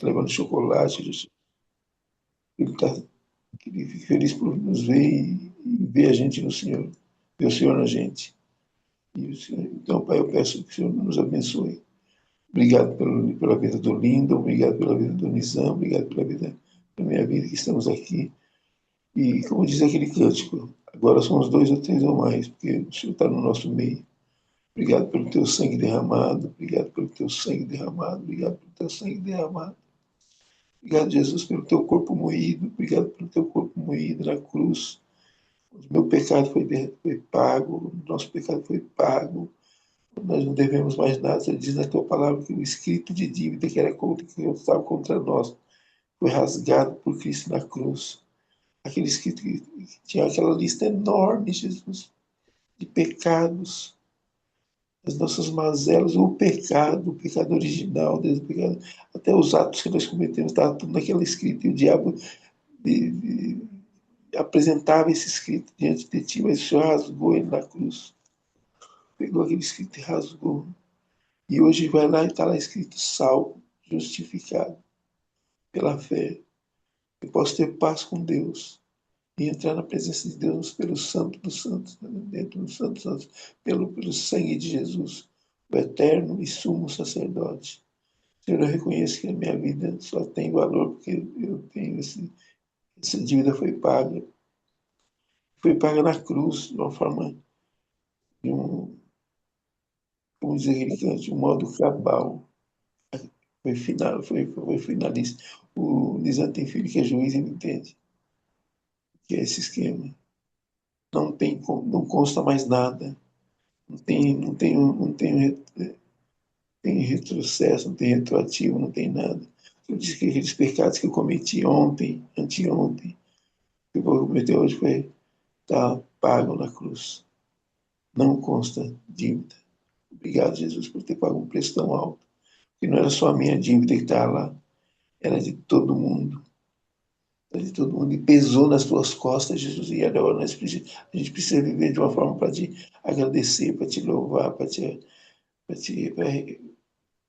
levando chocolate. Ele está feliz por nos ver e ver a gente no Senhor, ver o Senhor na gente. Então, Pai, eu peço que o Senhor nos abençoe. Obrigado pela vida do Lindo, obrigado pela vida do Nizam, obrigado pela vida da minha vida que estamos aqui. E como diz aquele cântico, agora somos dois ou três ou mais, porque o Senhor está no nosso meio. Obrigado pelo teu sangue derramado, obrigado pelo teu sangue derramado, obrigado pelo teu sangue derramado. Obrigado, Jesus, pelo teu corpo moído, obrigado pelo teu corpo moído na cruz. O meu pecado foi pago, o nosso pecado foi pago, nós não devemos mais nada. Você diz na tua palavra que o escrito de dívida que era contra, que estava contra nós foi rasgado por Cristo na cruz. Aquele escrito que tinha aquela lista enorme, Jesus, de pecados, as nossas mazelas, o pecado original, Deus, o pecado, até os atos que nós cometemos, estava tudo naquela escrita, e o diabo apresentava esse escrito diante de ti, mas o Senhor rasgou ele na cruz, pegou aquele escrito e rasgou. E hoje vai lá e está lá escrito salvo, justificado pela fé. Eu posso ter paz com Deus e entrar na presença de Deus pelo Santo dos Santos, dentro do Santo dos Santos, pelo sangue de Jesus, o eterno e sumo sacerdote. Senhor, eu reconheço que a minha vida só tem valor porque eu tenho essa dívida foi paga na cruz, de uma forma, de um, como dizer aquele cante, de um modo cabal. Foi finalista. O Nizam tem filho que é juiz e não entende que é esse esquema. Não consta mais nada. Não tem retrocesso, não tem retroativo, não tem nada. Eu disse que aqueles pecados que eu cometi ontem, anteontem, que eu vou cometer hoje tá pago na cruz. Não consta dívida. Obrigado, Jesus, por ter pago um preço tão alto. Que não era só a minha dívida que estava lá, era de todo mundo. Era de todo mundo. E pesou nas tuas costas, Jesus. E agora a gente precisa viver de uma forma para te agradecer, para te louvar, para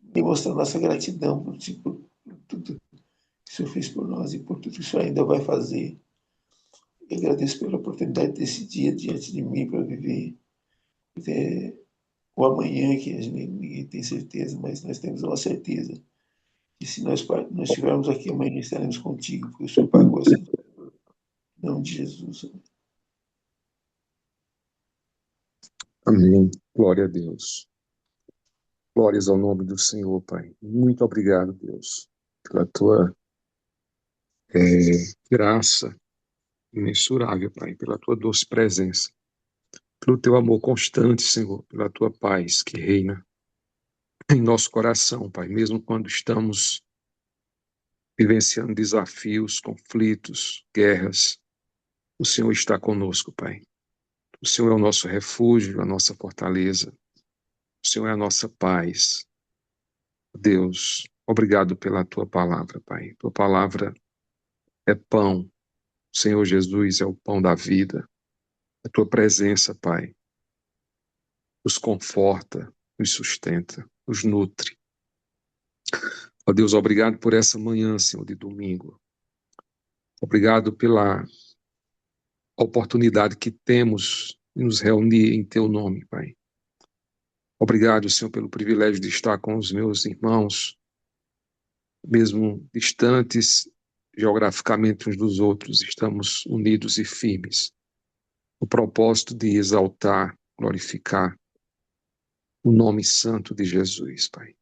demonstrar nossa gratidão por tudo que o Senhor fez por nós e por tudo que o Senhor ainda vai fazer. E agradeço pela oportunidade desse dia diante de mim para viver. É, o amanhã, que a gente, ninguém tem certeza, mas nós temos uma certeza. Que se nós estivermos aqui amanhã, estaremos contigo, porque o Senhor pagou essa dívida. Em nome de Jesus. Amém. Glória a Deus. Glórias ao nome do Senhor, Pai. Muito obrigado, Deus, pela tua graça imensurável, Pai, pela tua doce presença, pelo teu amor constante, Senhor, pela tua paz que reina em nosso coração, Pai, mesmo quando estamos vivenciando desafios, conflitos, guerras. O Senhor está conosco, Pai. O Senhor é o nosso refúgio, a nossa fortaleza. O Senhor é a nossa paz. Deus, obrigado pela tua palavra, Pai. Tua palavra é pão. O Senhor Jesus é o pão da vida. A tua presença, Pai, nos conforta, nos sustenta, nos nutre. Ó Deus, obrigado por essa manhã, Senhor, de domingo. Obrigado pela oportunidade que temos de nos reunir em teu nome, Pai. Obrigado, Senhor, pelo privilégio de estar com os meus irmãos, mesmo distantes geograficamente uns dos outros, estamos unidos e firmes. O propósito de exaltar, glorificar o nome santo de Jesus, Pai.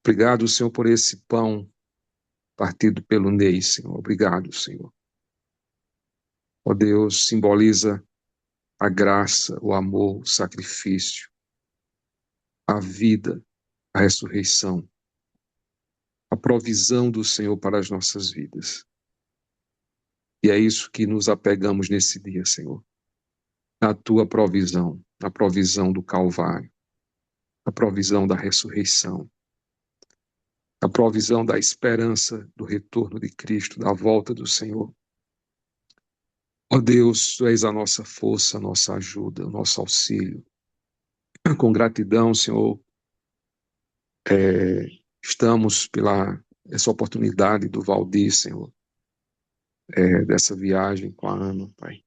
Obrigado, Senhor, por esse pão partido pelo Ney, Senhor. Obrigado, Senhor. Ó Deus, simboliza a graça, o amor, o sacrifício, a vida, a ressurreição, a provisão do Senhor para as nossas vidas. E é isso que nos apegamos nesse dia, Senhor. Na tua provisão, na provisão do Calvário, na provisão da ressurreição, a provisão da esperança do retorno de Cristo, da volta do Senhor. Ó Deus, Tu és a nossa força, a nossa ajuda, o nosso auxílio. Com gratidão, Senhor, estamos pela essa oportunidade do Valdir, Senhor, dessa viagem com a Ana, Pai.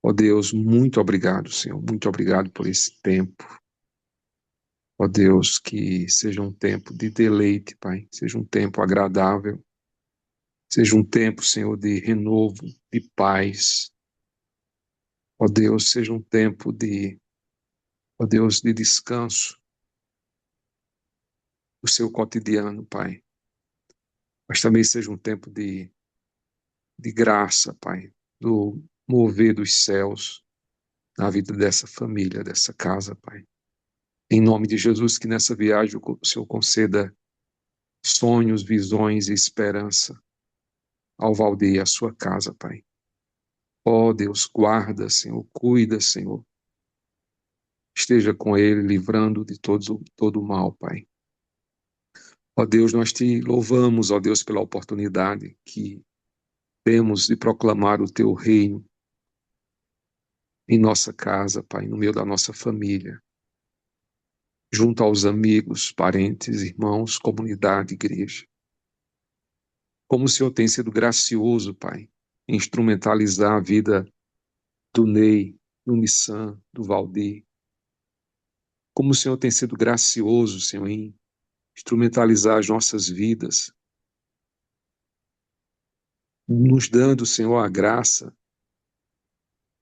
Ó Deus, muito obrigado, Senhor, muito obrigado por esse tempo. Ó Deus, que seja um tempo de deleite, Pai, seja um tempo agradável, seja um tempo, Senhor, de renovo, de paz. Ó Deus, seja um tempo ó Deus, de descanso do seu cotidiano, Pai. Mas também seja um tempo de graça, Pai, do mover dos céus na vida dessa família, dessa casa, Pai. Em nome de Jesus, que nessa viagem o Senhor conceda sonhos, visões e esperança ao Valdir e à sua casa, Pai. Ó Deus, guarda, Senhor, cuida, Senhor. Esteja com ele, livrando de todo o mal, Pai. Ó Deus, nós te louvamos, ó Deus, pela oportunidade que temos de proclamar o teu reino em nossa casa, Pai, no meio da nossa família, junto aos amigos, parentes, irmãos, comunidade, igreja. Como o Senhor tem sido gracioso, Pai, em instrumentalizar a vida do Ney, do Nissan, do Valdir. Como o Senhor tem sido gracioso, Senhor, em instrumentalizar as nossas vidas, nos dando, Senhor, a graça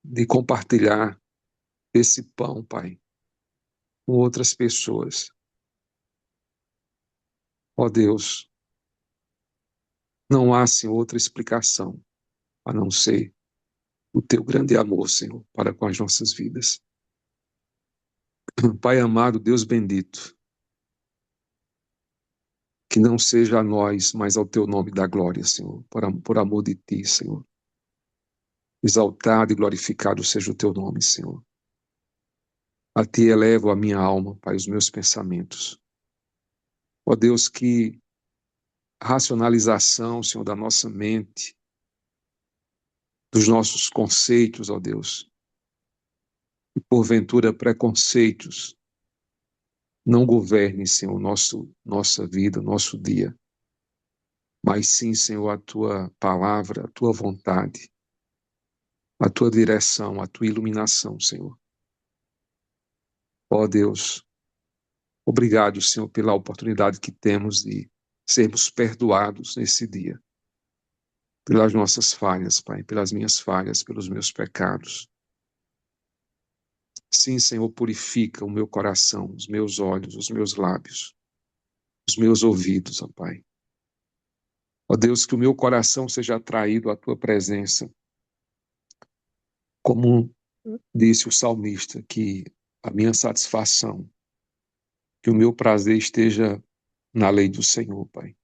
de compartilhar esse pão, Pai, com outras pessoas. Ó Deus, não há, Senhor, outra explicação a não ser o teu grande amor, Senhor, para com as nossas vidas. Pai amado, Deus bendito, que não seja a nós, mas ao teu nome da glória, Senhor, por amor de ti, Senhor. Exaltado e glorificado seja o teu nome, Senhor. A ti elevo a minha alma, Pai, os meus pensamentos. Ó Deus, que racionalização, Senhor, da nossa mente, dos nossos conceitos, ó Deus, e porventura preconceitos, não governe, Senhor, nossa vida, nosso dia, mas sim, Senhor, a tua palavra, a tua vontade, a tua direção, a tua iluminação, Senhor. Ó Deus, obrigado, Senhor, pela oportunidade que temos de sermos perdoados nesse dia, pelas nossas falhas, Pai, pelas minhas falhas, pelos meus pecados. Sim, Senhor, purifica o meu coração, os meus olhos, os meus lábios, os meus ouvidos, ó Pai. Ó Deus, que o meu coração seja atraído à tua presença, como disse o salmista, que a minha satisfação, que o meu prazer esteja na lei do Senhor, Pai.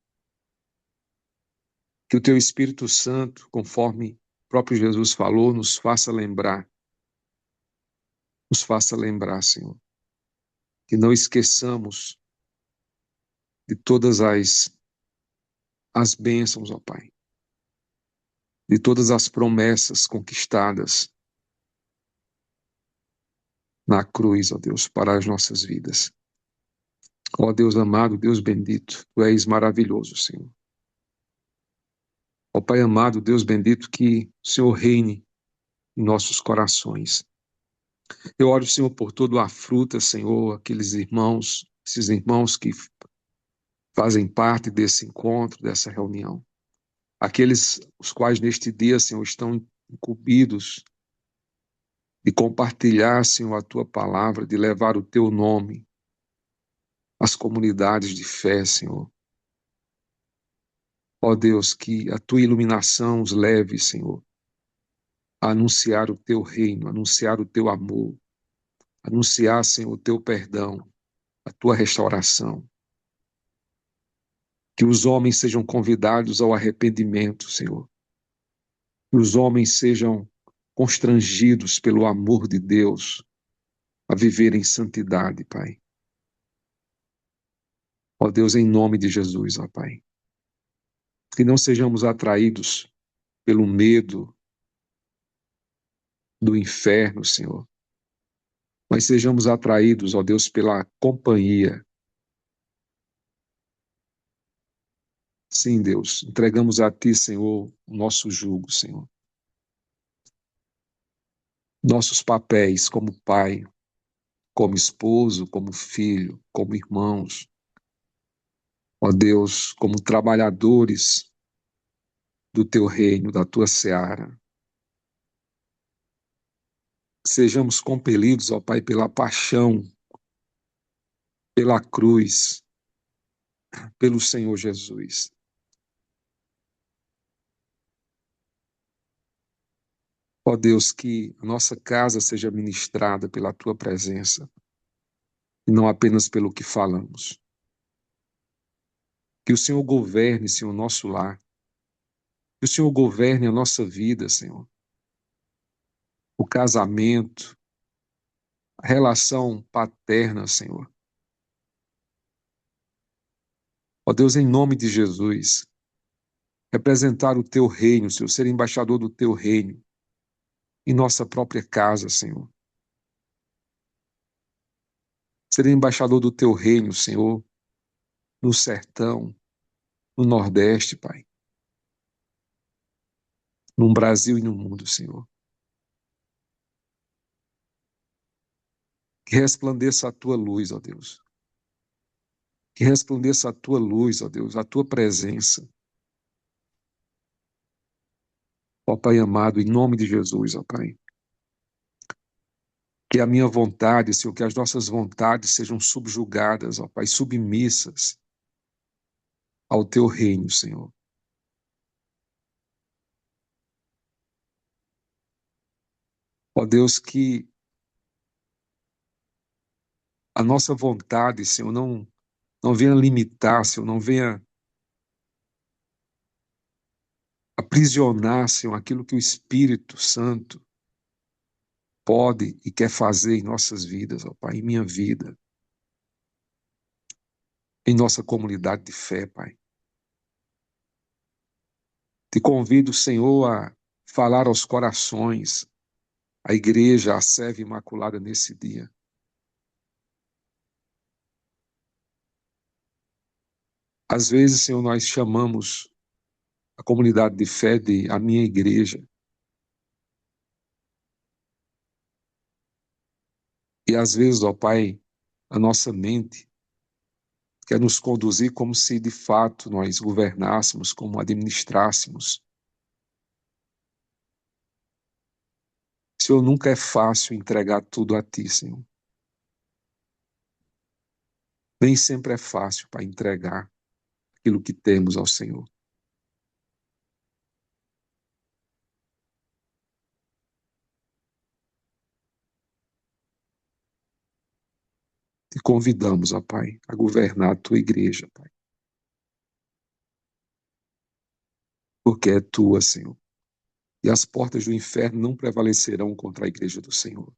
Que o teu Espírito Santo, conforme o próprio Jesus falou, nos faça lembrar, Senhor, que não esqueçamos de todas as bênçãos, ó Pai, de todas as promessas conquistadas na cruz, ó Deus, para as nossas vidas. Ó Deus amado, Deus bendito, Tu és maravilhoso, Senhor. Ó Pai amado, Deus bendito, que o Senhor reine em nossos corações. Eu oro, Senhor, por toda a fruta, Senhor, aqueles irmãos, esses irmãos que fazem parte desse encontro, dessa reunião. Aqueles os quais neste dia, Senhor, estão incumbidos de compartilhar, Senhor, a Tua palavra, de levar o Teu nome às comunidades de fé, Senhor. Ó Deus, que a Tua iluminação os leve, Senhor, a anunciar o Teu reino, anunciar o Teu amor, anunciar, Senhor, o Teu perdão, a Tua restauração. Que os homens sejam convidados ao arrependimento, Senhor. Que os homens sejam constrangidos pelo amor de Deus a viver em santidade, Pai. Ó Deus, em nome de Jesus, ó Pai. Que não sejamos atraídos pelo medo do inferno, Senhor, mas sejamos atraídos, ó Deus, pela companhia. Sim, Deus, entregamos a Ti, Senhor, o nosso jugo, Senhor. Nossos papéis como pai, como esposo, como filho, como irmãos. Ó Deus, como trabalhadores do Teu reino, da Tua seara. Sejamos compelidos, ó Pai, pela paixão, pela cruz, pelo Senhor Jesus. Ó Deus, que a nossa casa seja ministrada pela Tua presença, e não apenas pelo que falamos. Que o Senhor governe, Senhor, o nosso lar. Que o Senhor governe a nossa vida, Senhor. O casamento, a relação paterna, Senhor. Ó Deus, em nome de Jesus, representar o Teu reino, Senhor, ser embaixador do Teu reino em nossa própria casa, Senhor. Ser embaixador do Teu reino, Senhor, no sertão, no Nordeste, Pai. No Brasil e no mundo, Senhor. Que resplandeça a Tua luz, ó Deus. Que resplandeça a Tua luz, ó Deus, a Tua presença. Ó Pai amado, em nome de Jesus, ó Pai. Que a minha vontade, Senhor, que as nossas vontades sejam subjugadas, ó Pai, submissas ao Teu reino, Senhor. Ó Deus, que a nossa vontade, Senhor, não venha limitar, Senhor, não venha aprisionar, Senhor, aquilo que o Espírito Santo pode e quer fazer em nossas vidas, ó Pai, em minha vida, em nossa comunidade de fé, Pai. Te convido, Senhor, a falar aos corações, à igreja, à serva imaculada nesse dia. Às vezes, Senhor, nós chamamos a comunidade de fé de a minha igreja. E às vezes, ó Pai, a nossa mente quer nos conduzir como se de fato nós governássemos, como administrássemos. Senhor, nunca é fácil entregar tudo a Ti, Senhor. Nem sempre é fácil para entregar aquilo que temos ao Senhor. Te convidamos, ó Pai, a governar a Tua igreja, Pai. Porque é Tua, Senhor. E as portas do inferno não prevalecerão contra a igreja do Senhor.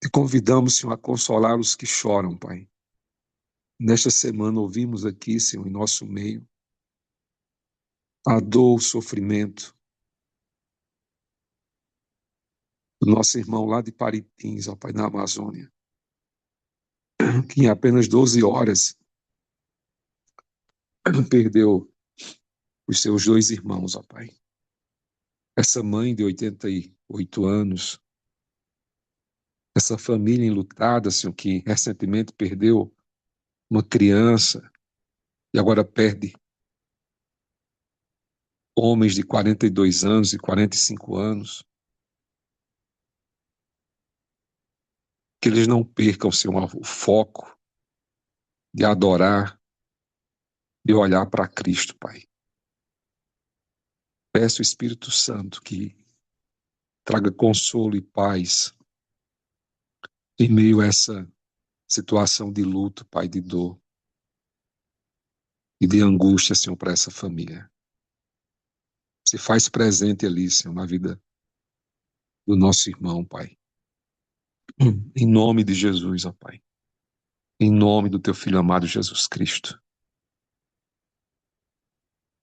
Te convidamos, Senhor, a consolar os que choram, Pai. Nesta semana ouvimos aqui, Senhor, em nosso meio, a dor, o sofrimento do nosso irmão lá de Paritins, ó Pai, na Amazônia, que em apenas 12 horas perdeu os seus dois irmãos, ó Pai. Essa mãe de 88 anos, essa família enlutada, Senhor, que recentemente perdeu uma criança e agora perde homens de 42 anos e 45 anos. Que eles não percam, Senhor, o foco de adorar, de olhar para Cristo, Pai. Peço ao Espírito Santo que traga consolo e paz em meio a essa situação de luto, Pai, de dor e de angústia, Senhor, para essa família. Se faz presente ali, Senhor, na vida do nosso irmão, Pai. Em nome de Jesus, ó Pai. Em nome do Teu Filho amado Jesus Cristo.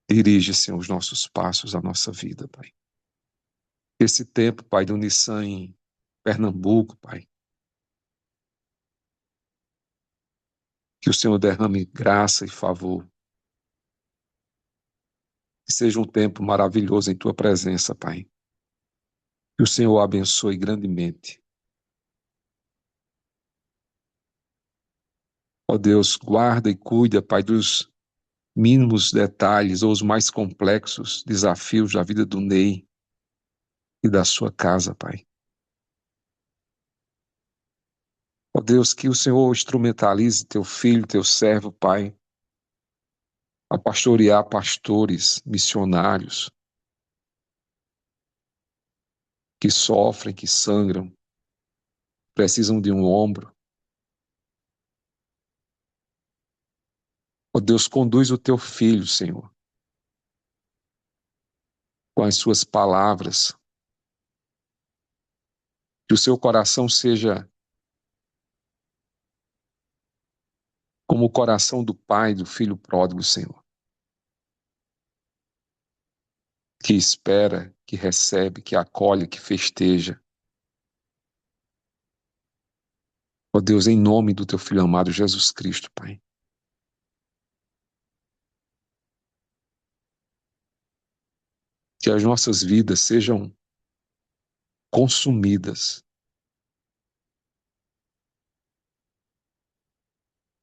Dirige, Senhor, os nossos passos, a nossa vida, Pai. Esse tempo, Pai, do Nissan em Pernambuco, Pai, Que o Senhor derrame graça e favor. Que seja um tempo maravilhoso em tua presença, Pai. Que o Senhor abençoe grandemente. Ó Deus, guarda e cuida, Pai, dos mínimos detalhes ou os mais complexos desafios da vida do Ney e da sua casa, Pai. Ó Deus, que o Senhor instrumentalize teu filho, teu servo, Pai, a pastorear pastores, missionários, que sofrem, que sangram, precisam de um ombro. Ó Deus, conduz o teu filho, Senhor, com as suas palavras, que o seu coração seja como o coração do pai do filho pródigo, Senhor, que espera, que recebe, que acolhe, que festeja. Ó Deus, em nome do teu filho amado Jesus Cristo, Pai. Que as nossas vidas sejam consumidas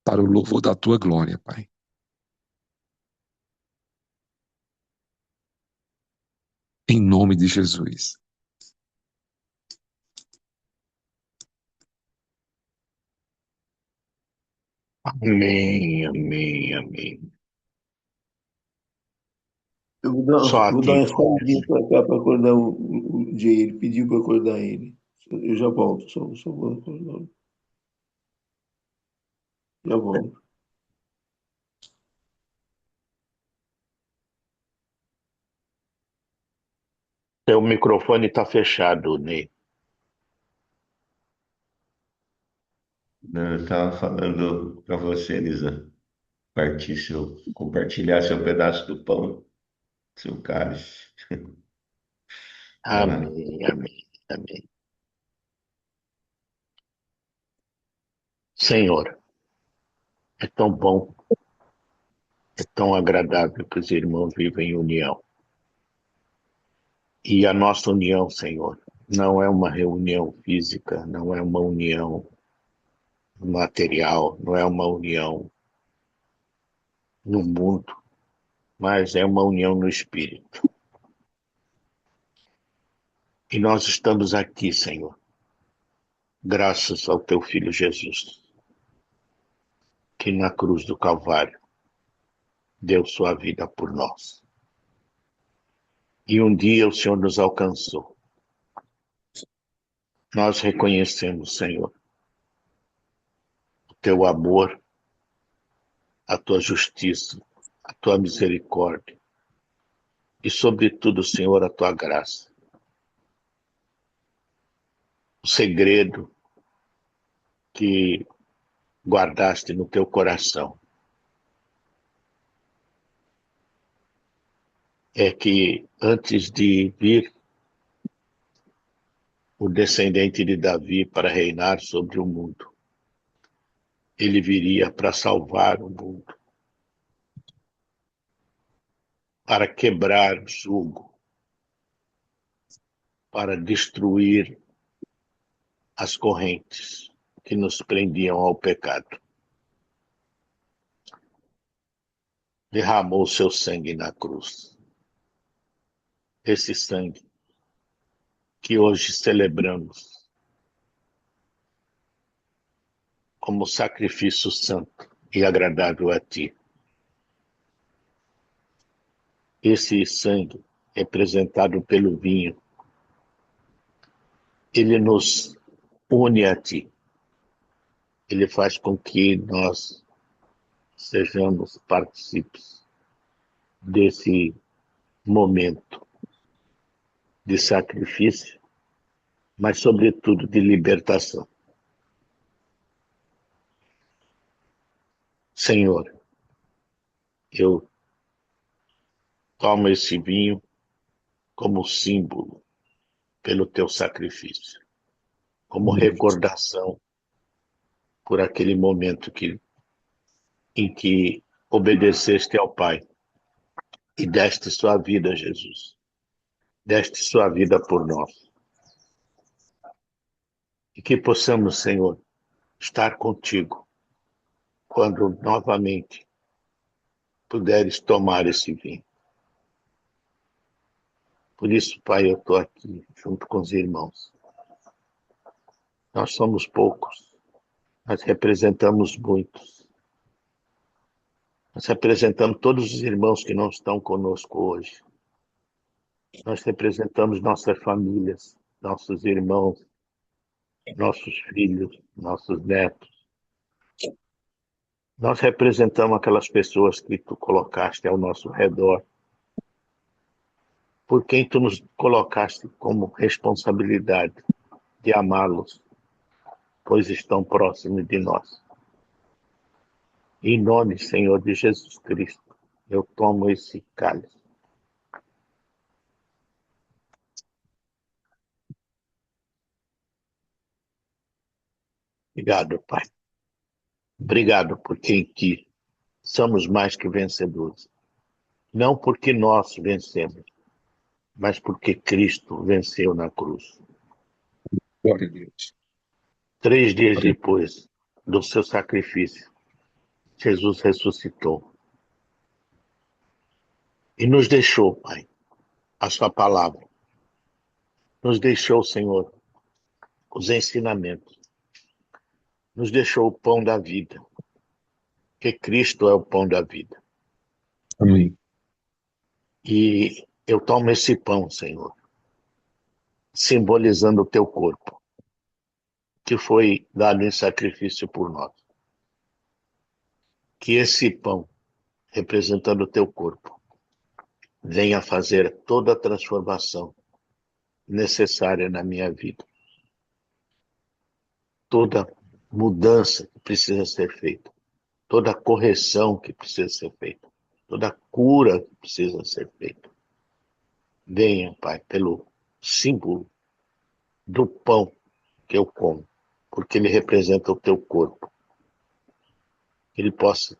para o louvor da tua glória, Pai. Em nome de Jesus. Amém, amém, amém. Eu vou dar, Só eu vou dar aqui, uma saidinha para cá para acordar o Jay. Ele pediu para acordar ele. Eu já volto, só vou acordar. Já volto. teu microfone está fechado, Ney. Não, eu estava falando para você, Elisa, compartilhar seu pedaço do pão, seu cálice. Vai lá. Amém, amém, amém. Senhor, é tão bom, é tão agradável que os irmãos vivem em união. E a nossa união, Senhor, não é uma reunião física, não é uma união material, não é uma união no mundo, mas é uma união no espírito. E nós estamos aqui, Senhor, graças ao teu filho Jesus, que na cruz do Calvário deu sua vida por nós. E um dia o Senhor nos alcançou. Nós reconhecemos, Senhor, o teu amor, a tua justiça, a tua misericórdia e, sobretudo, Senhor, a tua graça. O segredo que guardaste no teu coração é que antes de vir o descendente de Davi para reinar sobre o mundo, ele viria para salvar o mundo, para quebrar o jugo, para destruir as correntes que nos prendiam ao pecado. Derramou seu sangue na cruz. Esse sangue que hoje celebramos como sacrifício santo e agradável a ti. Esse sangue, representado pelo vinho, ele nos une a ti. Ele faz com que nós sejamos partícipes desse momento de sacrifício, mas sobretudo de libertação. Senhor, eu tomo esse vinho como símbolo pelo teu sacrifício, como recordação por aquele momento que em que obedeceste ao Pai e deste sua vida, Jesus. Deste sua vida por nós. E que possamos, Senhor, estar contigo quando novamente puderes tomar esse vinho. Por isso, Pai, eu estou aqui junto com os irmãos. Nós somos poucos, mas representamos muitos. Nós representamos todos os irmãos que não estão conosco hoje. Nós representamos nossas famílias, nossos irmãos, nossos filhos, nossos netos. Nós representamos aquelas pessoas que tu colocaste ao nosso redor, por quem tu nos colocaste como responsabilidade de amá-los, pois estão próximos de nós. Em nome, Senhor, de Jesus Cristo, eu tomo esse cálice. Obrigado, Pai. Obrigado porque em Ti somos mais que vencedores. Não porque nós vencemos, mas porque Cristo venceu na cruz. Glória a Deus. 3 dias Glória depois do seu sacrifício, Jesus ressuscitou e nos deixou, Pai, a sua palavra. Nos deixou, Senhor, os ensinamentos. Nos deixou o pão da vida, que Cristo é o pão da vida. Amém. E eu tomo esse pão, Senhor, simbolizando o teu corpo, que foi dado em sacrifício por nós. Que esse pão, representando o teu corpo, venha fazer toda a transformação necessária na minha vida. Toda mudança que precisa ser feita, toda correção que precisa ser feita, toda cura que precisa ser feita. Venha, Pai, pelo símbolo do pão que eu como, porque ele representa o teu corpo. Que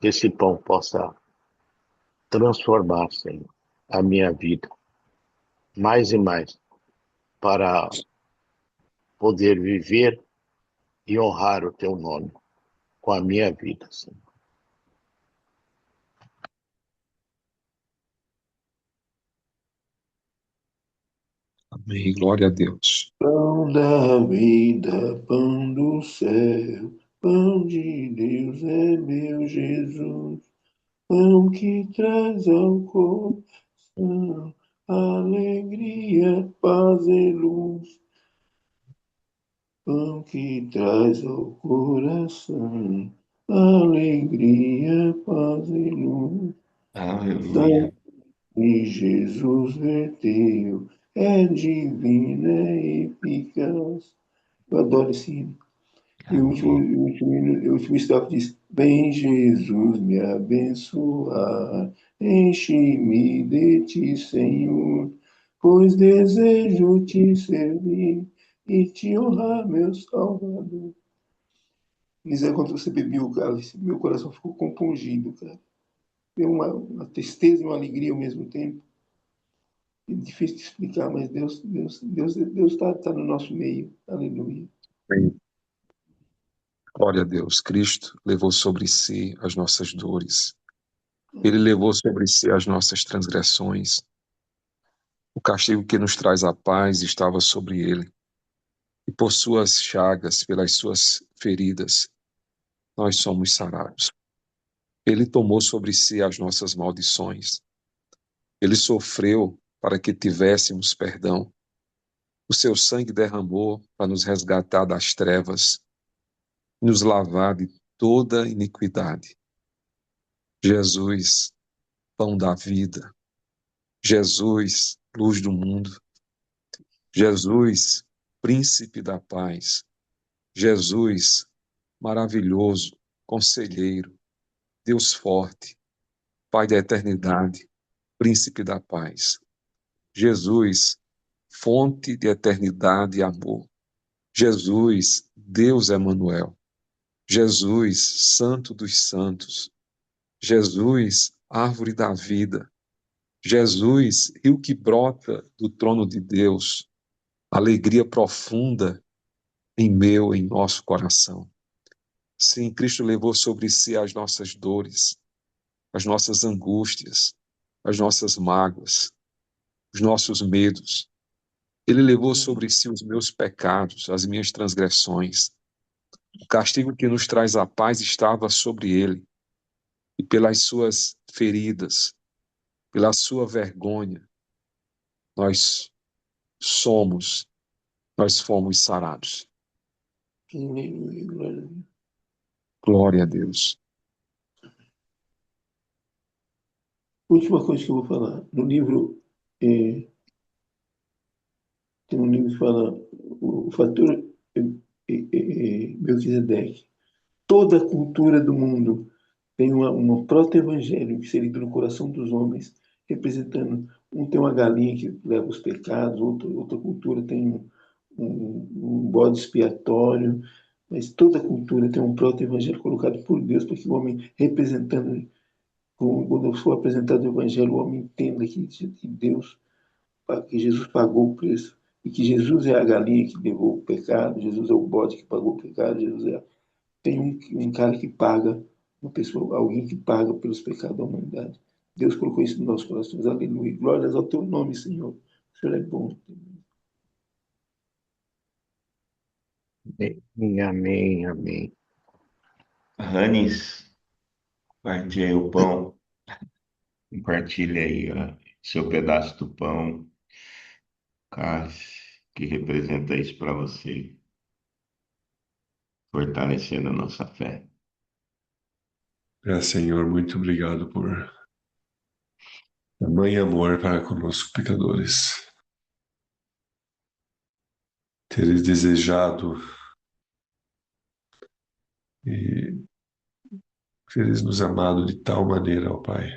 esse pão possa transformar, Senhor, a minha vida mais e mais para poder viver e honrar o teu nome com a minha vida, Senhor. Amém. Glória a Deus. Pão da vida, pão do céu, pão de Deus é meu Jesus, pão que traz ao coração alegria, paz e luz, pão que traz ao coração alegria, paz e luz. Aleluia. E Jesus verteu, é divina, é eficaz. Eu adoro esse hino. E Amém. o último estrofe diz: Vem Jesus me abençoar, enche-me de ti, Senhor, pois desejo te servir e te honrar, meu Salvador. Nisa, quando você bebeu o cálice, meu coração ficou compungido, cara. Deu uma tristeza e uma alegria ao mesmo tempo. É difícil de explicar, mas Deus tá no nosso meio. Aleluia. Amém. Glória a Deus. Cristo levou sobre si as nossas dores. Ele levou sobre si as nossas transgressões. O castigo que nos traz a paz estava sobre ele. E por suas chagas, pelas suas feridas, nós somos sarados. Ele tomou sobre si as nossas maldições. Ele sofreu para que tivéssemos perdão. O seu sangue derramou para nos resgatar das trevas, nos lavar de toda iniquidade. Jesus, pão da vida. Jesus, luz do mundo. Jesus, príncipe da paz. Jesus, maravilhoso, conselheiro, Deus forte, Pai da eternidade, príncipe da paz. Jesus, fonte de eternidade e amor. Jesus, Deus Emanuel. Jesus, Santo dos Santos. Jesus, árvore da vida. Jesus, rio que brota do trono de Deus. Alegria profunda em nosso coração. Sim, Cristo levou sobre si as nossas dores, as nossas angústias, as nossas mágoas, os nossos medos. Ele levou sobre si os meus pecados, as minhas transgressões. O castigo que nos traz a paz estava sobre ele, e pelas suas feridas, pela sua vergonha, nós somos, nós fomos sarados. Aleluia, Glória glória a Deus. a Deus. Última coisa que eu vou falar. No livro, tem um livro que fala o fator Melquisedeque. Toda a cultura do mundo tem uma proto-evangelho que seria no coração dos homens, representando. Um tem uma galinha que leva os pecados, outra cultura tem um bode expiatório, mas toda cultura tem um proto-evangelho colocado por Deus para que o homem, representando, quando for apresentado o evangelho, o homem entenda que Deus, que Jesus pagou o preço, e que Jesus é a galinha que levou o pecado, Jesus é o bode que pagou o pecado, Jesus é tem um cara que paga, uma pessoa, alguém que paga pelos pecados da humanidade. Deus colocou isso nos nossos corações. Aleluia. Glórias ao teu nome, Senhor. O Senhor é bom. Amém, amém, amém. Ranes, parte aí o pão. Compartilha aí, ó, seu pedaço do pão. Que representa isso para você, fortalecendo a nossa fé. Senhor, muito obrigado por tamanho amor para conosco, pecadores. Teres desejado e teres nos amado de tal maneira, ó Pai.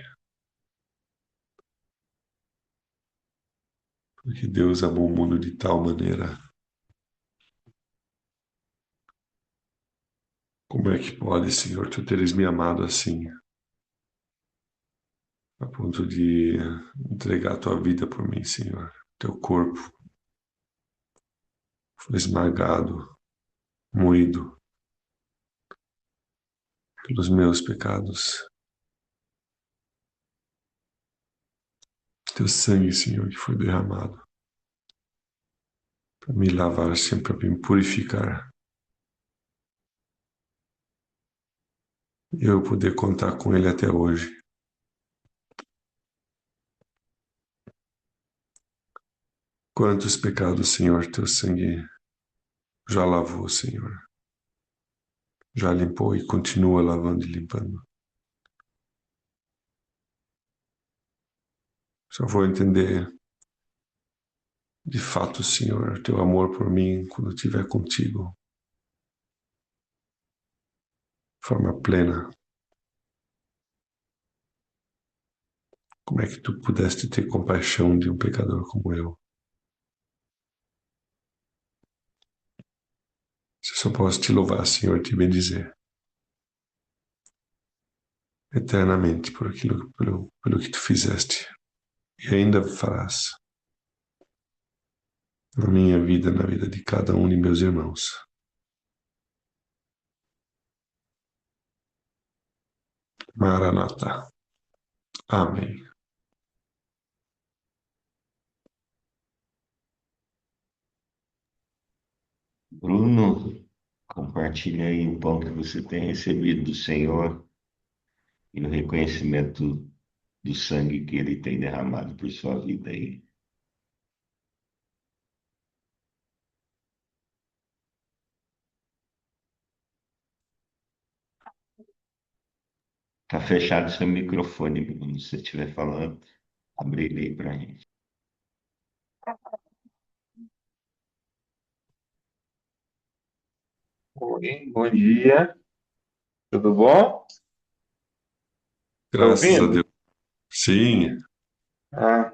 Porque Deus amou o mundo de tal maneira. Como é que pode, Senhor, tu teres me amado assim, a ponto de entregar a tua vida por mim, Senhor? Teu corpo foi esmagado, moído pelos meus pecados. Teu sangue, Senhor, que foi derramado para me lavar sempre, para me purificar. E eu poder contar com Ele até hoje. Quantos pecados, Senhor, teu sangue já lavou, Senhor. Já limpou e continua lavando e limpando. Só vou entender de fato, Senhor, teu amor por mim quando eu estiver contigo. De forma plena. Como é que tu pudeste ter compaixão de um pecador como eu? Se só posso te louvar, Senhor, te bendizer. Eternamente por aquilo, pelo que tu fizeste. E ainda farás. Na minha vida, na vida de cada um de meus irmãos. Maranata. Amém. Bruno, compartilha aí o pão que você tem recebido do Senhor e o reconhecimento do sangue que ele tem derramado por sua vida aí. Tá fechado seu microfone, Bruno. Se você estiver falando, abre ele aí pra gente. Oi, bom dia, tudo bom? Tá Graças a ouvindo? Deus. Sim. Ah,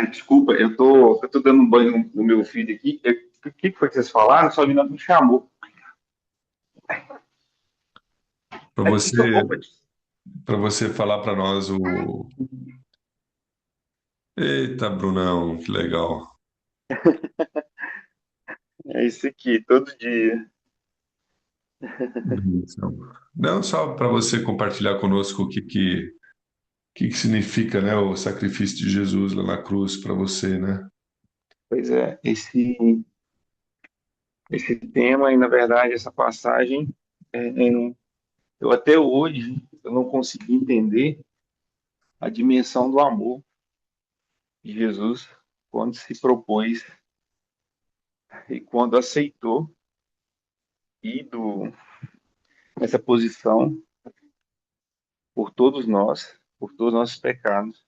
desculpa, eu tô dando um banho no meu filho aqui. O que foi que vocês falaram? Sua menina me chamou. Para Aqui, você, opa, para você falar para nós o. Eita, Brunão, que legal. É isso aqui, todo dia. Então, não só para você compartilhar conosco o que significa, né, o sacrifício de Jesus lá na cruz para você, né? Pois é, esse tema e, na verdade, essa passagem, eu até hoje eu não consegui entender a dimensão do amor de Jesus quando se propôs e quando aceitou ir nessa posição por todos os nossos pecados.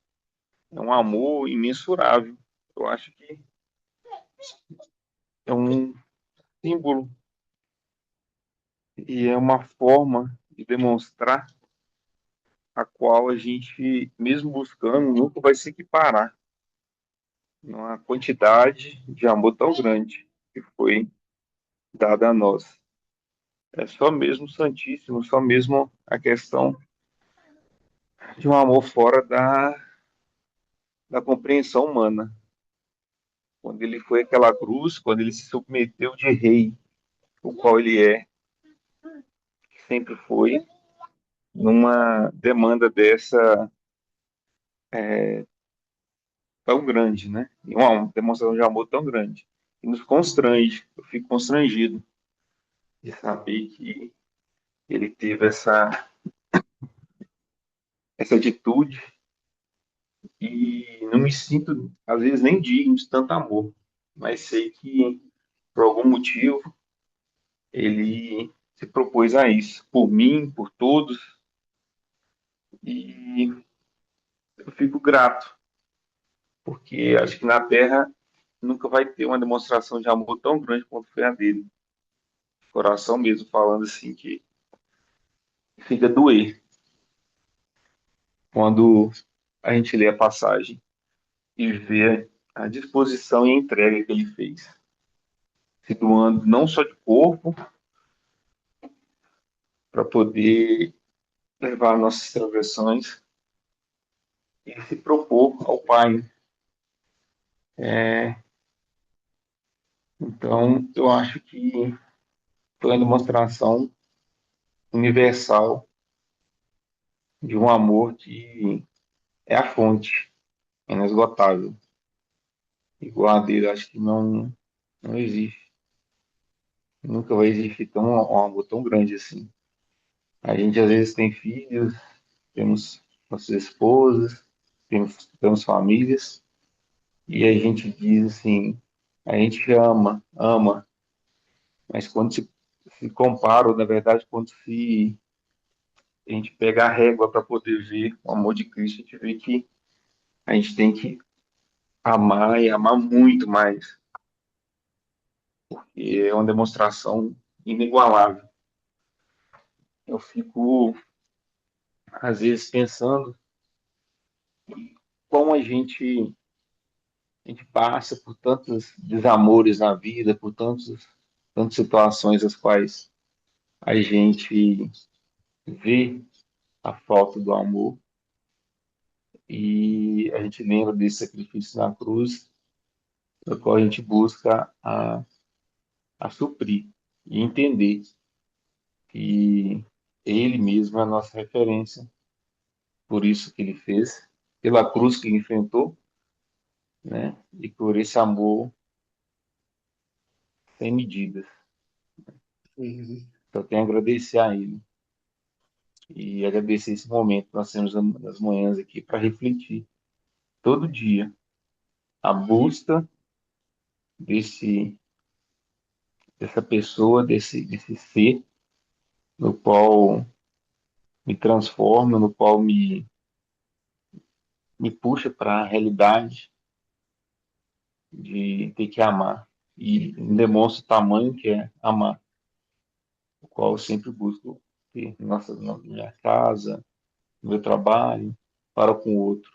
É um amor imensurável. Eu acho que é um símbolo e é uma forma de demonstrar a qual a gente, mesmo buscando, nunca vai se equiparar numa quantidade de amor tão grande que foi dada a nós. É só mesmo o Santíssimo, só mesmo a questão de um amor fora da compreensão humana. Quando ele foi àquela cruz, quando ele se submeteu de rei, o qual ele é, sempre foi, numa demanda dessa tão grande, né? E uma demonstração de amor tão grande. E nos constrange. Eu fico constrangido de saber que ele teve essa atitude e não me sinto, às vezes, nem digno de tanto amor. Mas sei que, por algum motivo, ele se propôs a isso, por mim, por todos, e eu fico grato, porque acho que na Terra nunca vai ter uma demonstração de amor tão grande quanto foi a dele. Coração mesmo falando assim que fica doer quando a gente lê a passagem e vê a disposição e a entrega que ele fez, se doando não só de corpo para poder levar nossas transgressões e se propor ao Pai. É, então, eu acho que foi uma demonstração universal de um amor que é a fonte, é inesgotável. Igual a dele, acho que não existe. Nunca vai existir um amor tão grande assim. A gente às vezes tem filhos, temos nossas esposas, temos famílias, e a gente diz assim, a gente ama, mas quando se compara, ou na verdade, quando a gente pega a régua para poder ver o amor de Cristo, a gente vê que a gente tem que amar e amar muito mais, e é uma demonstração inigualável. Eu fico, às vezes, pensando como a gente passa por tantos desamores na vida, por tantas situações as quais a gente vê a falta do amor e a gente lembra desse sacrifício na cruz, no qual a gente busca a suprir e entender que Ele mesmo é a nossa referência, por isso que Ele fez, pela cruz que Ele enfrentou, né? E por esse amor sem medidas. Uhum. Então, eu tenho a agradecer a Ele e agradecer esse momento que nós temos nas manhãs aqui para refletir todo dia a busca desse dessa pessoa, desse ser no qual me transforma, no qual me puxa para a realidade de ter que amar e demonstra o tamanho que é amar, o qual eu sempre busco ter na minha casa, no meu trabalho, para com o outro.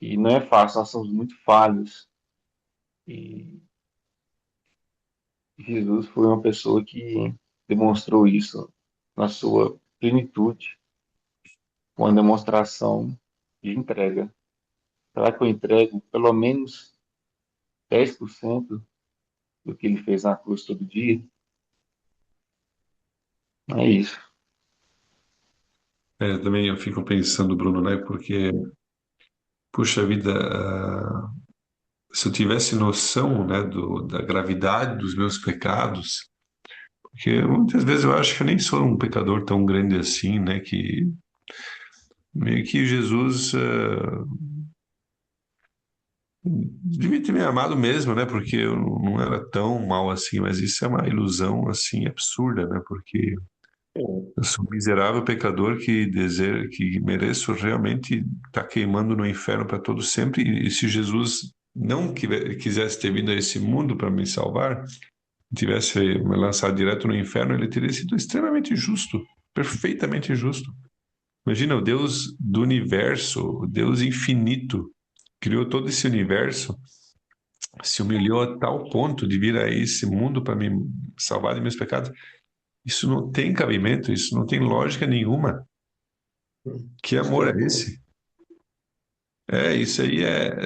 E não é fácil, nós somos muito falhos. E Jesus foi uma pessoa que demonstrou isso na sua plenitude. uma demonstração de entrega. Será que eu entrego pelo menos 10% do que ele fez na cruz todo dia? É isso. Também eu fico pensando, Bruno, né? Porque, puxa vida, se eu tivesse noção, né, da gravidade dos meus pecados, porque muitas vezes eu acho que eu nem sou um pecador tão grande assim, né? Que meio que Jesus devia ter me amado mesmo, né? Porque eu não era tão mal assim, mas isso é uma ilusão assim absurda, né? Porque eu sou um miserável pecador que mereço realmente estar queimando no inferno para todo sempre. E se Jesus não quisesse ter vindo a esse mundo para me salvar, tivesse me lançado direto no inferno, ele teria sido extremamente justo, perfeitamente justo. Imagina, o Deus do universo, o Deus infinito, criou todo esse universo, se humilhou a tal ponto de vir a esse mundo para me salvar de meus pecados. Isso não tem cabimento, isso não tem lógica nenhuma. Que amor é esse? Isso aí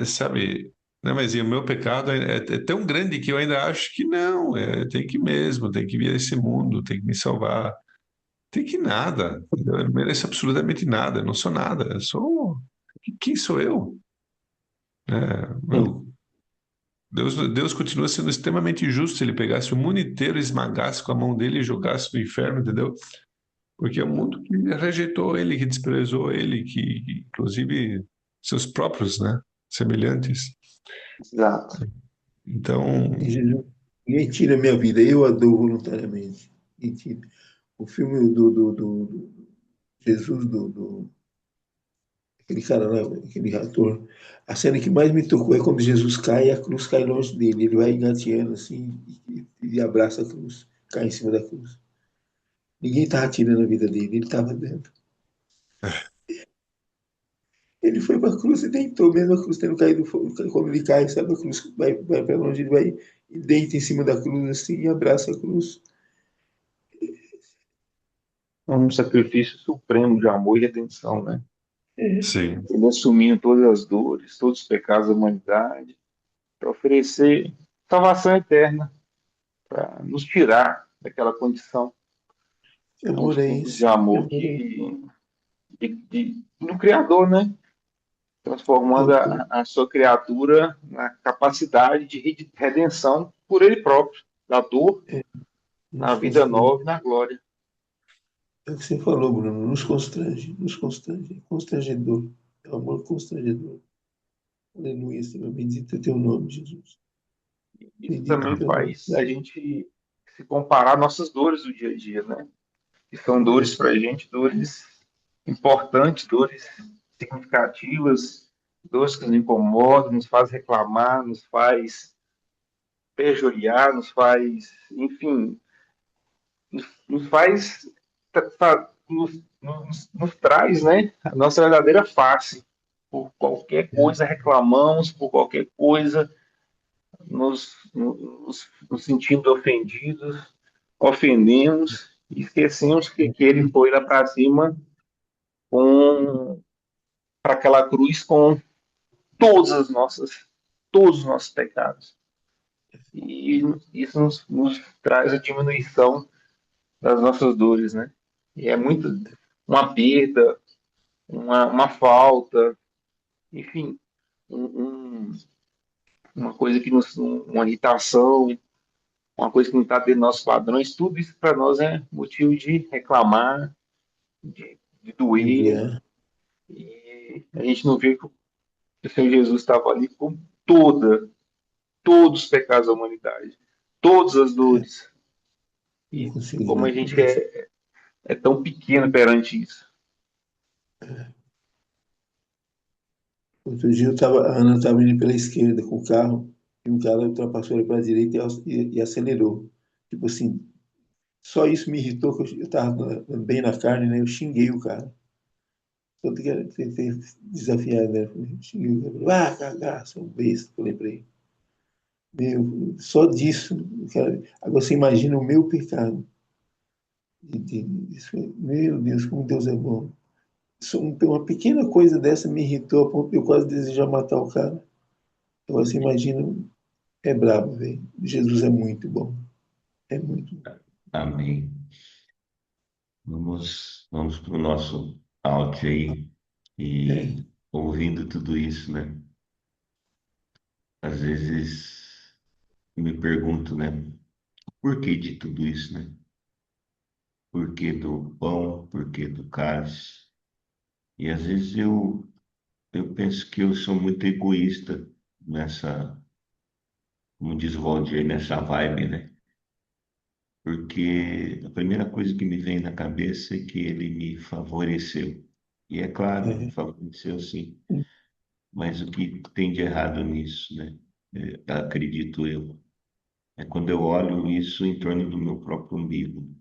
sabe, né, mas e o meu pecado é tão grande que eu ainda acho que não, tem que mesmo, tem que vir a esse mundo, tem que me salvar. Tem que nada, entendeu? Eu não mereço absolutamente nada, eu não sou nada, eu sou. Quem sou eu? Sim. Meu, Deus continua sendo extremamente justo se ele pegasse o mundo inteiro, esmagasse com a mão dele e jogasse no inferno, entendeu? Porque é um mundo que rejeitou ele, que desprezou ele, que inclusive seus próprios, né, semelhantes. Exato. Então, E Jesus, ninguém tira a minha vida, eu a dou voluntariamente. Ninguém tira. O filme do Jesus, aquele cara lá, aquele ator, a cena que mais me tocou é quando Jesus cai e a cruz cai longe dele. Ele vai engateando assim e abraça a cruz, cai em cima da cruz. Ninguém estava tirando a vida dele, ele estava dentro. Ele foi para a cruz e deitou, mesmo a cruz tendo caído, quando ele cai, sabe, a cruz vai para longe, ele vai e deita em cima da cruz assim e abraça a cruz. É um sacrifício supremo de amor e redenção, né? É, sim, Ele assumindo todas as dores, todos os pecados da humanidade, para oferecer salvação eterna, para nos tirar daquela condição. que É um amor é símbolo de esse? Que amor amor é esse? no Criador, né? Transformando a sua criatura na capacidade de redenção por ele próprio, da dor, na Nos vida constrange. nova e na glória. É o que você falou, Bruno, nos constrange, constrangedor. É um amor constrangedor. Aleluia, Senhor, bendito é teu nome, Jesus. Isso Bendito também é teu nome. faz a gente se comparar às nossas dores do dia a dia, né? Que são dores para a gente, dores importantes, dores significativas, dores que nos incomodam, nos faz reclamar, nos faz perjuriar, nos faz, enfim, nos faz, nos traz, né, a nossa verdadeira face. Por qualquer coisa reclamamos, por qualquer coisa nos sentindo ofendidos, ofendemos e esquecemos que ele foi lá para cima para aquela cruz com todos os nossos pecados. E isso nos traz a diminuição das nossas dores, né? E é muito uma perda, uma falta, enfim, um, uma coisa que uma irritação, uma coisa que não está dentro dos nossos padrões, tudo isso para nós é motivo de reclamar, de doer, Aleluia. e a gente não vê que o Senhor Jesus estava ali com todos os pecados da humanidade, todas as dores. Não E consigo como a imaginar gente isso. é tão pequeno perante isso. Outro dia a Ana estava indo pela esquerda com o carro e um cara ultrapassou ele para a direita e acelerou. Tipo assim, só isso me irritou, que eu estava bem na carne, né? Eu xinguei o cara. Eu tentei desafiar, né? Xinguei o cara. Ah, cagaço, um besta, eu lembrei. Meu, só disso, cara. Agora você imagina o meu pecado. Meu Deus, como Deus é bom. uma pequena coisa dessa me irritou a ponto de eu quase desejar matar o cara. Então, assim, imagina, é brabo, velho. Jesus é muito bom. É muito bom. Amém. Vamos para o nosso áudio aí É, e ouvindo tudo isso, né? Às vezes me pergunto, né? Por que de tudo isso, né? Por que do pão? Por que do cálice? E às vezes eu penso que eu sou muito egoísta nessa, como diz o Valdir, nessa vibe, né? Porque a primeira coisa que me vem na cabeça é que ele me favoreceu. E é claro, me é, favoreceu sim. Mas o que tem de errado nisso, né? Acredito eu, é quando eu olho isso em torno do meu próprio umbigo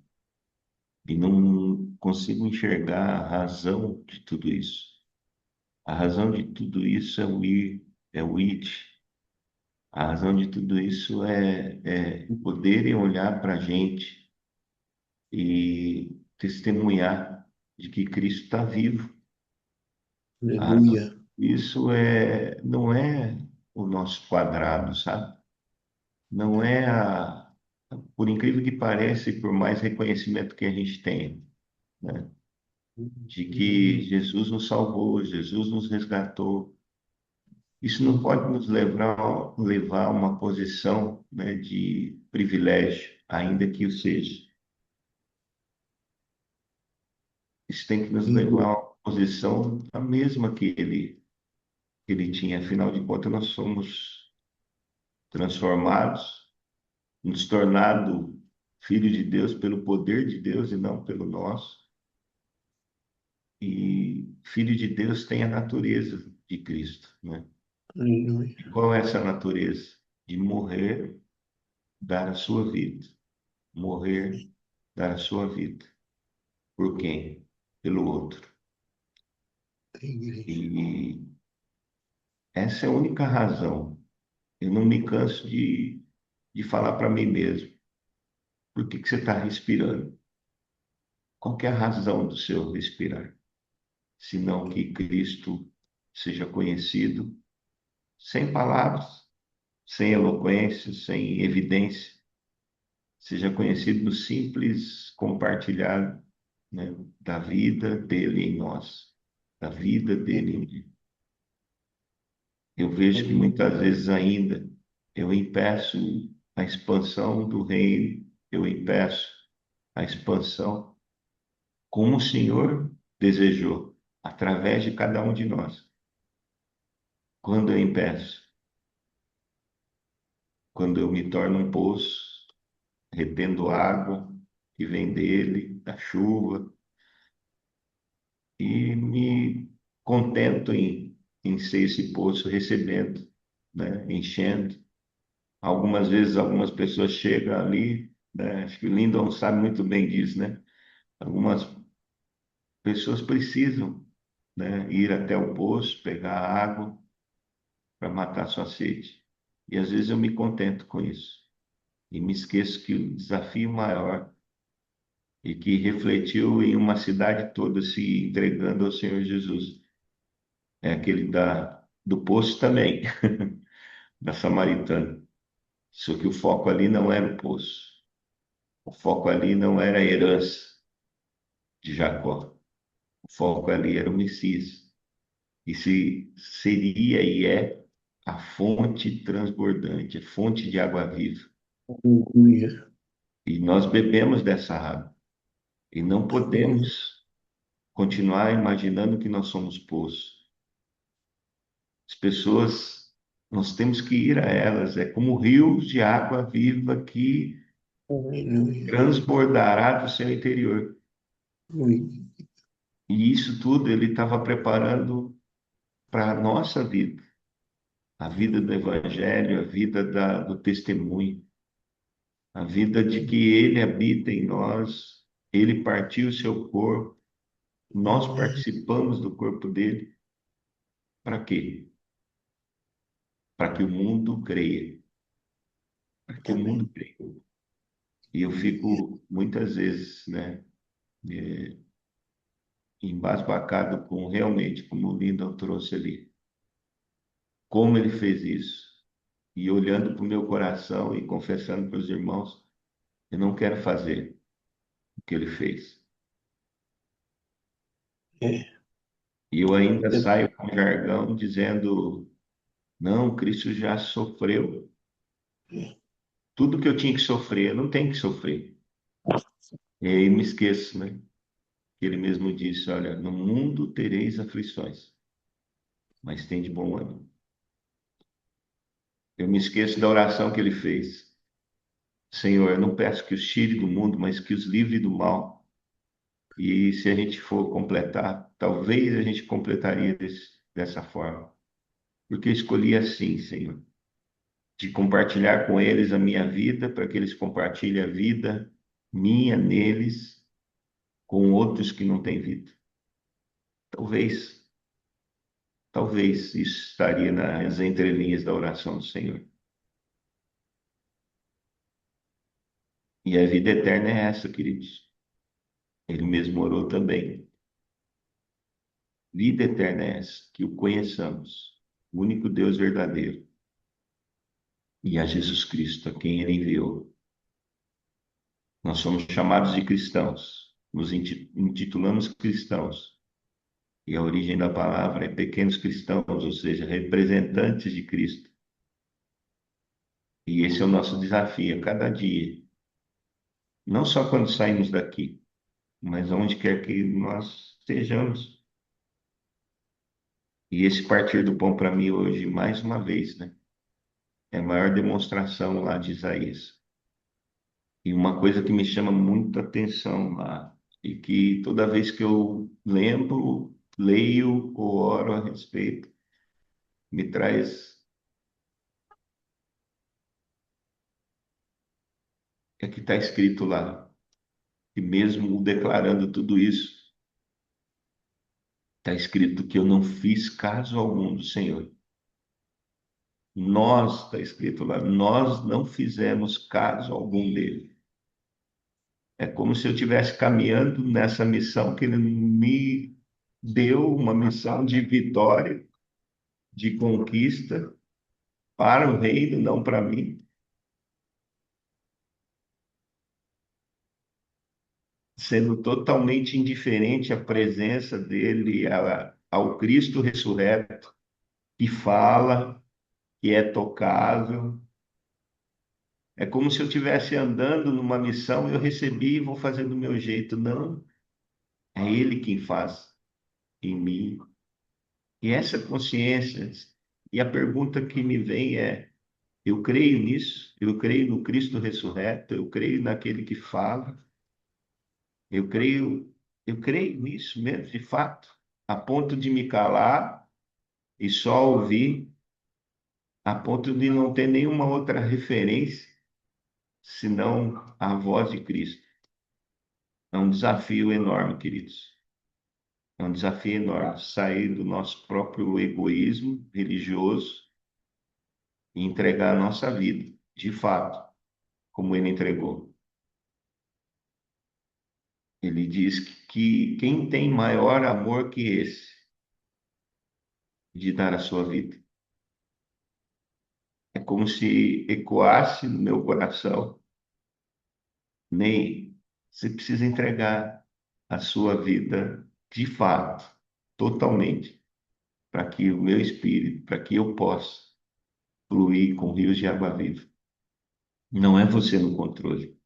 e não consigo enxergar a razão de tudo isso. A razão de tudo isso é o ir, é o it. A razão de tudo isso é poderem olhar para a gente e testemunhar de que Cristo está vivo. A razão aleluia. disso não é o nosso quadrado, sabe? Não é por incrível que pareça, e por mais reconhecimento que a gente tenha, né? De que Jesus nos salvou, Jesus nos resgatou. Isso não pode nos levar a uma posição, né, de privilégio, ainda que o seja. Isso tem que nos levar a uma posição a mesma que ele tinha. Afinal de contas, nós somos transformados, nos tornado filhos de Deus pelo poder de Deus e não pelo nosso. E filho de Deus tem a natureza de Cristo, né? Aleluia. E qual é essa natureza? De morrer, dar a sua vida. Morrer, dar a sua vida. Por quem? Pelo outro. A igreja. E essa é a única razão. Eu não me canso de falar para mim mesmo. Por que você está respirando? Qual que é a razão do seu respirar? Senão que Cristo seja conhecido sem palavras, sem eloquência, sem evidência, seja conhecido no simples compartilhar, né, da vida dele em nós, da vida dele em mim. Eu vejo que muitas vezes ainda eu impeço a expansão do reino, eu impeço a expansão como o Senhor desejou, através de cada um de nós. Quando eu impeço? Quando eu me torno um poço, retendo água que vem dele, da chuva, e me contento em ser esse poço recebendo, né? Enchendo. Algumas vezes algumas pessoas chegam ali, né? Acho que o Lindon sabe muito bem disso, né? Algumas pessoas precisam, né, ir até o poço, pegar água para matar sua sede. E às vezes eu me contento com isso e me esqueço que o desafio maior e que refletiu em uma cidade toda se entregando ao Senhor Jesus é aquele do poço também, da Samaritana. Só que o foco ali não era o poço. O foco ali não era a herança de Jacó. O foco ali era o Messias. E se seria e é a fonte transbordante, a fonte de água viva. Aleluia. E nós bebemos dessa água. E não podemos continuar imaginando que nós somos poço. As pessoas, nós temos que ir a elas. É como rios de água viva que Aleluia. transbordará do seu interior. Aleluia. E isso tudo ele estava preparando para a nossa vida, a vida do Evangelho, a vida do testemunho, a vida de que Ele habita em nós, Ele partiu o seu corpo, nós participamos do corpo dele. Para quê? Para que o mundo creia, para que o mundo Amém. creia. E eu fico muitas vezes, né, embasbacado com realmente, como o Lindon trouxe ali, como ele fez isso. E olhando para o meu coração e confessando para os irmãos, eu não quero fazer o que ele fez. É, E eu ainda saio com jargão dizendo, não, Cristo já sofreu. Tudo que eu tinha que sofrer, eu não tenho que sofrer. E aí me esqueço, né? Que ele mesmo disse, olha, no mundo tereis aflições, mas tem de bom ânimo. Eu me esqueço da oração que ele fez. Senhor, eu não peço que os tire do mundo, mas que os livre do mal. E se a gente for completar, talvez a gente completaria dessa forma. Porque eu escolhi assim, Senhor, de compartilhar com eles a minha vida, para que eles compartilhem a vida minha neles com outros que não têm vida. Talvez, talvez isso estaria nas entrelinhas da oração do Senhor. E a vida eterna é essa, queridos. Ele mesmo orou também. Vida eterna é essa, que o conheçamos, o único Deus verdadeiro, e a Jesus Cristo, a quem ele enviou. Nós somos chamados de cristãos, nos intitulamos cristãos, e a origem da palavra é pequenos cristãos, ou seja, representantes de Cristo. E esse é o nosso desafio a cada dia, não só quando saímos daqui, mas onde quer que nós estejamos. E esse partir do pão para mim hoje, mais uma vez, né? É a maior demonstração lá de Isaías. E uma coisa que me chama muita atenção lá, e que toda vez que eu lembro, leio ou oro a respeito, me traz, é que está escrito lá, e mesmo declarando tudo isso, está escrito que eu não fiz caso algum do Senhor. Nós, está escrito lá, nós não fizemos caso algum dele. É como se eu estivesse caminhando nessa missão que ele me deu, uma missão de vitória, de conquista para o reino, não para mim, sendo totalmente indiferente à presença dele, ao Cristo ressurreto, que fala, que é tocável. É como se eu estivesse andando numa missão, eu recebi e vou fazer do meu jeito. Não, é Ele quem faz em mim. E essa consciência, e a pergunta que me vem é: eu creio nisso, eu creio no Cristo ressurreto, eu creio naquele que fala, eu creio nisso mesmo, de fato, a ponto de me calar e só ouvir, a ponto de não ter nenhuma outra referência senão a voz de Cristo. É um desafio enorme, queridos. É um desafio enorme sair do nosso próprio egoísmo religioso e entregar a nossa vida, de fato, como ele entregou. Ele diz que quem tem maior amor que esse, de dar a sua vida. É como se ecoasse no meu coração. Ney, você precisa entregar a sua vida de fato, totalmente, para que o meu espírito, para que eu possa fluir com rios de água viva. Não é você no controle.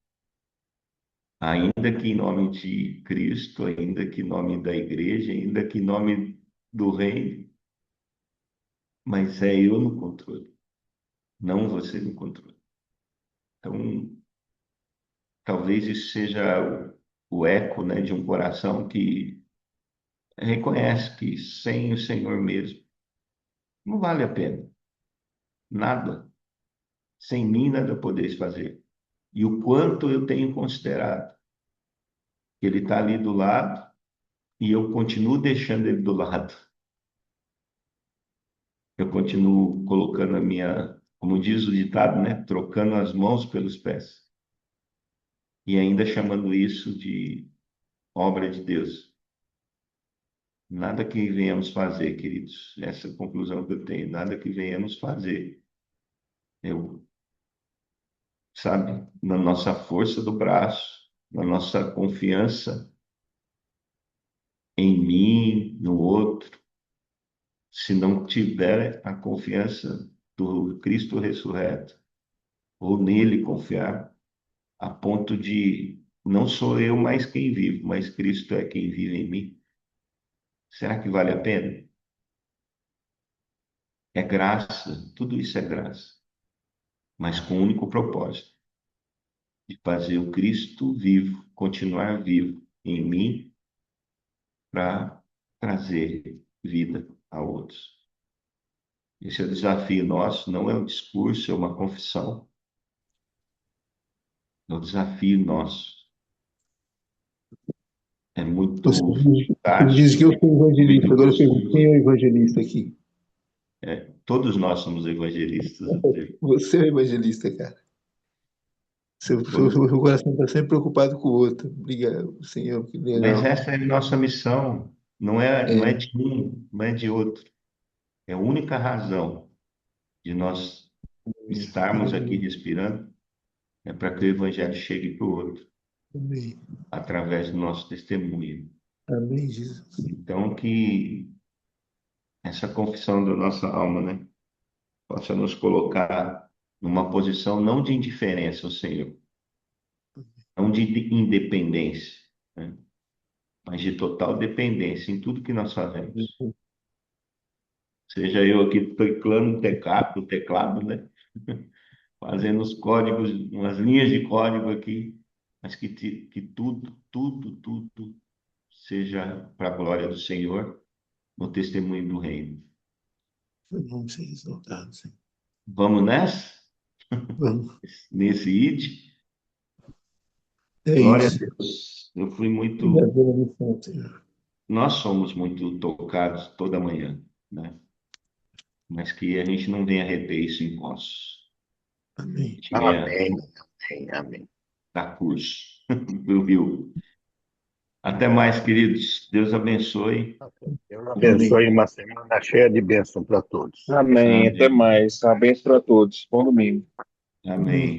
Ainda que em nome de Cristo, ainda que em nome da igreja, ainda que em nome do reino, mas é eu no controle, não você no controle. Então, talvez isso seja o eco, né, de um coração que reconhece que sem o Senhor mesmo não vale a pena. Nada. Sem mim nada podeis fazer. E o quanto eu tenho considerado que ele está ali do lado e eu continuo deixando ele do lado. Eu continuo colocando a minha, como diz o ditado, né, trocando as mãos pelos pés. E ainda chamando isso de obra de Deus. Nada que venhamos fazer, queridos. Essa é a conclusão que eu tenho. Nada que venhamos fazer. Eu, sabe, na nossa força do braço, na nossa confiança em mim, no outro, se não tiver a confiança do Cristo ressurreto, ou nele confiar, a ponto de não sou eu mais quem vivo, mas Cristo é quem vive em mim, será que vale a pena? É graça, tudo isso é graça, mas com o único propósito de fazer o Cristo vivo, continuar vivo em mim, para trazer vida a outros. Esse é o desafio nosso, não é um discurso, é uma confissão. É um desafio nosso. É muito Você diz que eu sou evangelista. Agora eu pergunto, quem é o evangelista aqui? Todos nós somos evangelistas. Você é o evangelista, cara. Seu coração está sempre preocupado com o outro. Obrigado, Senhor, que Mas legal. essa é a nossa missão. Não é de um, não é de outro. É a única razão de nós estarmos aqui respirando é para que o evangelho chegue para o outro, Amém. através do nosso testemunho. Amém, Jesus. Então, que essa confissão da nossa alma, né, possa nos colocar numa posição não de indiferença ao Senhor, não de independência, né, mas de total dependência em tudo que nós fazemos. Seja eu aqui teclando o teclado, né, fazendo os códigos, umas linhas de código aqui, mas que tudo seja para a glória do Senhor, no testemunho do reino. Vamos ser exaltados, Senhor. Vamos nessa? Vamos. Nesse id? É Glória isso. a Deus. Eu fui muito. Obrigado pela missão, Senhor. Nós somos muito tocados toda manhã, né? Mas que a gente não venha reter isso em nós. A Amém. gente venha Amém. dar curso. Viu? Até mais, queridos. Deus abençoe. Deus abençoe uma semana cheia de bênção para todos. Amém. Até mais. Abençoe para todos. Bom domingo. Amém.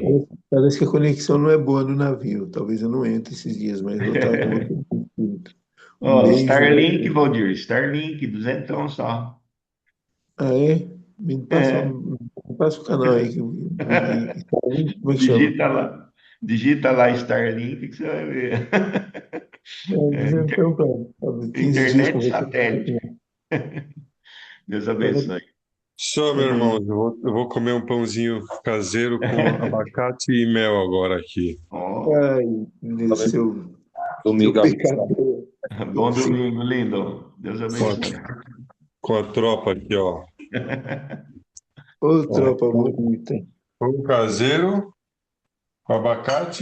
Parece que a conexão não é boa no navio. Talvez eu não entre esses dias, mas vou estar com outro espírito. Ó, Beijo. Starlink, Valdir. Starlink, 200 só. Ah, é? Me passa o canal aí. Como é que chama? Digita lá Starlink que você vai ver. Dizendo que eu quero. 15 dias Internet com você. satélite. Deus abençoe. Só, meu irmão, eu vou comer um pãozinho caseiro com abacate e mel agora aqui. Ó, Ai, seu Domingo. pecador. bom domingo, lindo. Deus abençoe. Com a tropa aqui, ó. Ô, tropa bonita. Pão caseiro com abacate